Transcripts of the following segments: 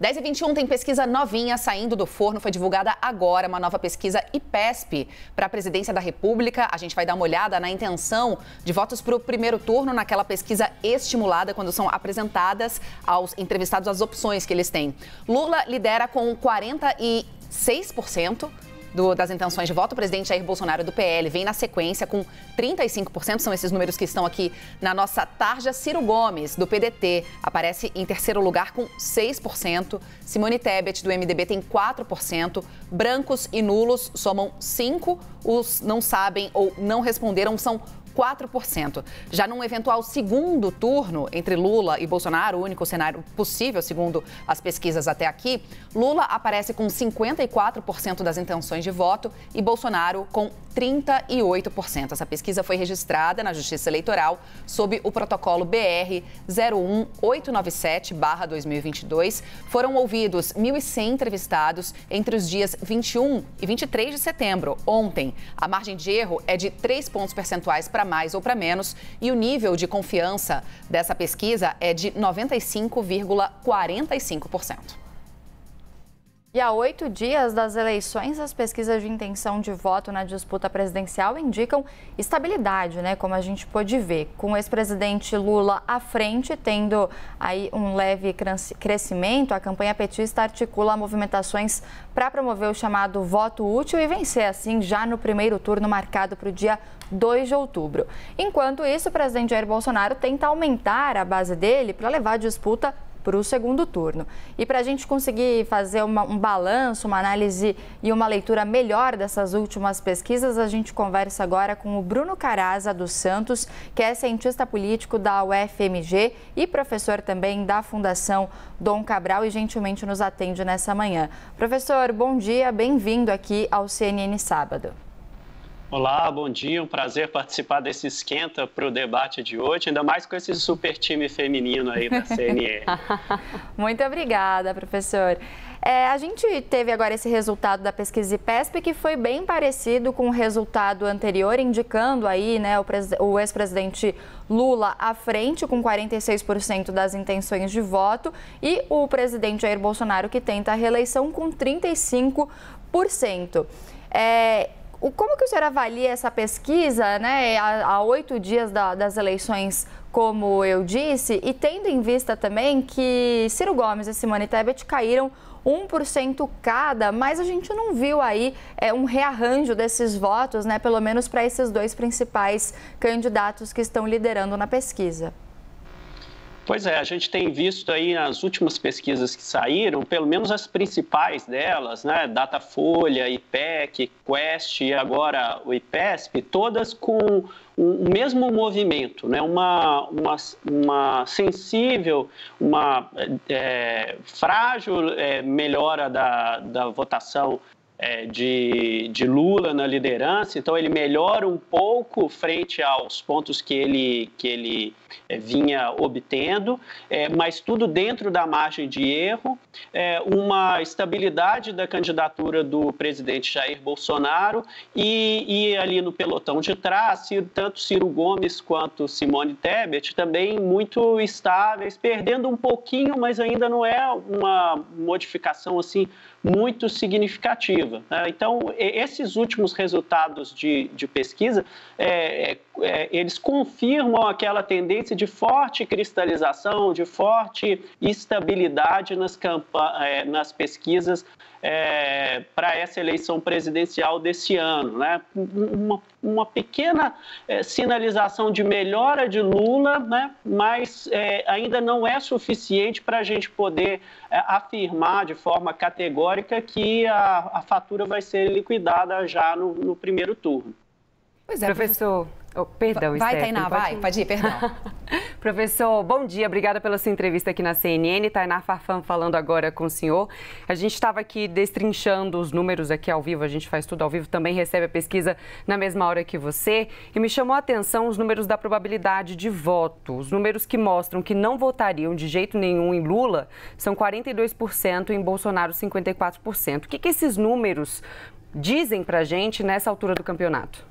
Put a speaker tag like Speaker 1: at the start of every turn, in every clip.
Speaker 1: 10h21 tem pesquisa novinha saindo do forno, foi divulgada agora uma nova pesquisa IPESP para a presidência da República. A gente vai dar uma olhada na intenção de votos para o primeiro turno, naquela pesquisa estimulada, quando são apresentadas aos entrevistados as opções que eles têm. Lula lidera com 46% das intenções de voto. O presidente Jair Bolsonaro do PL vem na sequência com 35%, são esses números que estão aqui na nossa tarja. Ciro Gomes, do PDT, aparece em terceiro lugar com 6%. Simone Tebet, do MDB, tem 4%. Brancos e nulos somam 5%. Os não sabem ou não responderam são 4%. Já num eventual segundo turno entre Lula e Bolsonaro, o único cenário possível, segundo as pesquisas até aqui, Lula aparece com 54% das intenções de voto e Bolsonaro com 38%. Essa pesquisa foi registrada na Justiça Eleitoral sob o protocolo BR 01897/2022. Foram ouvidos 1.100 entrevistados entre os dias 21 e 23 de setembro. Ontem, a margem de erro é de 3 pontos percentuais para mais ou para menos e o nível de confiança dessa pesquisa é de 95,45%.
Speaker 2: E há 8 dias das eleições, as pesquisas de intenção de voto na disputa presidencial indicam estabilidade, como a gente pôde ver, com o ex-presidente Lula à frente, tendo aí um leve crescimento. A campanha petista articula movimentações para promover o chamado voto útil e vencer, assim, já no primeiro turno marcado para o dia 2 de outubro. Enquanto isso, o presidente Jair Bolsonaro tenta aumentar a base dele para levar a disputa para o segundo turno. E para a gente conseguir fazer um balanço, uma análise e uma leitura melhor dessas últimas pesquisas, a gente conversa agora com o Bruno Caraza dos Santos, que é cientista político da UFMG e professor também da Fundação Dom Cabral e gentilmente nos atende nessa manhã. Professor, bom dia, bem-vindo aqui ao CNN Sábado.
Speaker 3: Olá, bom dia, um prazer participar desse esquenta para o debate de hoje, ainda mais com esse super time feminino aí da CNN.
Speaker 2: Muito obrigada, professor. A gente teve agora esse resultado da pesquisa IPESP, que foi bem parecido com o resultado anterior, indicando aí, o ex-presidente Lula à frente, com 46% das intenções de voto, e o presidente Jair Bolsonaro, que tenta a reeleição, com 35%. Como que o senhor avalia essa pesquisa, há 8 dias das eleições, como eu disse, e tendo em vista também que Ciro Gomes e Simone Tebet caíram 1% cada, mas a gente não viu aí um rearranjo desses votos, pelo menos para esses dois principais candidatos que estão liderando na pesquisa.
Speaker 3: Pois é, a gente tem visto aí nas últimas pesquisas que saíram, pelo menos as principais delas, Datafolha, IPEC, Quest e agora o IPESP, todas com o mesmo movimento, uma sensível, uma frágil melhora da votação de Lula na liderança. Então ele melhora um pouco frente aos pontos que ele vinha obtendo, mas tudo dentro da margem de erro, uma estabilidade da candidatura do presidente Jair Bolsonaro e ali no pelotão de trás, tanto Ciro Gomes quanto Simone Tebet também muito estáveis, perdendo um pouquinho, mas ainda não é uma modificação assim muito significativa. Então, esses últimos resultados de pesquisa, eles confirmam aquela tendência de forte cristalização, de forte estabilidade nas pesquisas para essa eleição presidencial desse ano. Uma pequena sinalização de melhora de Lula, mas ainda não é suficiente para a gente poder afirmar de forma categórica que a fatura vai ser liquidada já no primeiro turno.
Speaker 4: Pois é, professor. Perdão,
Speaker 1: vai, Tainá, pode ir, perdão.
Speaker 4: Professor, bom dia, obrigada pela sua entrevista aqui na CNN. Tainá Farfan falando agora com o senhor. A gente estava aqui destrinchando os números aqui ao vivo, a gente faz tudo ao vivo, também recebe a pesquisa na mesma hora que você. E me chamou a atenção os números da probabilidade de voto. Os números que mostram que não votariam de jeito nenhum em Lula são 42%, em Bolsonaro 54%. O que esses números dizem pra gente nessa altura do campeonato?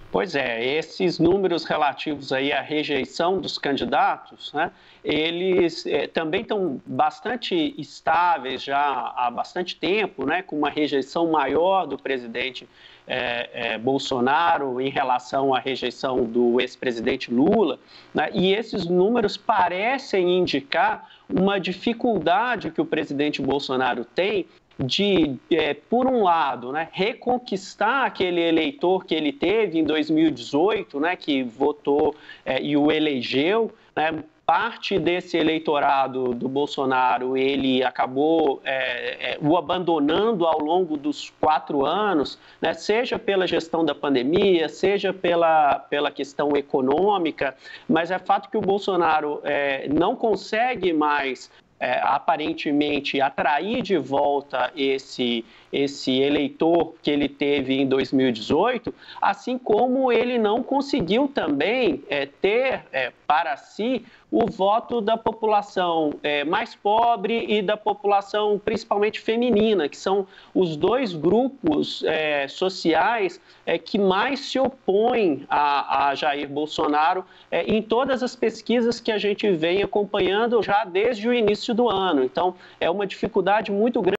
Speaker 3: Pois é, esses números relativos aí à rejeição dos candidatos, né, eles também estão bastante estáveis já há bastante tempo, né, com uma rejeição maior do presidente Bolsonaro em relação à rejeição do ex-presidente Lula, né, e esses números parecem indicar uma dificuldade que o presidente Bolsonaro tem de, por um lado, né, reconquistar aquele eleitor que ele teve em 2018, né, que votou e o elegeu, né. Parte desse eleitorado do Bolsonaro, ele acabou o abandonando ao longo dos 4 anos, né, seja pela gestão da pandemia, seja pela questão econômica, mas é fato que o Bolsonaro não consegue mais aparentemente atrair de volta esse eleitor que ele teve em 2018, assim como ele não conseguiu também ter para si o voto da população mais pobre e da população principalmente feminina, que são os dois grupos sociais que mais se opõem a Jair Bolsonaro em todas as pesquisas que a gente vem acompanhando já desde o início do ano. Então, é uma dificuldade muito grande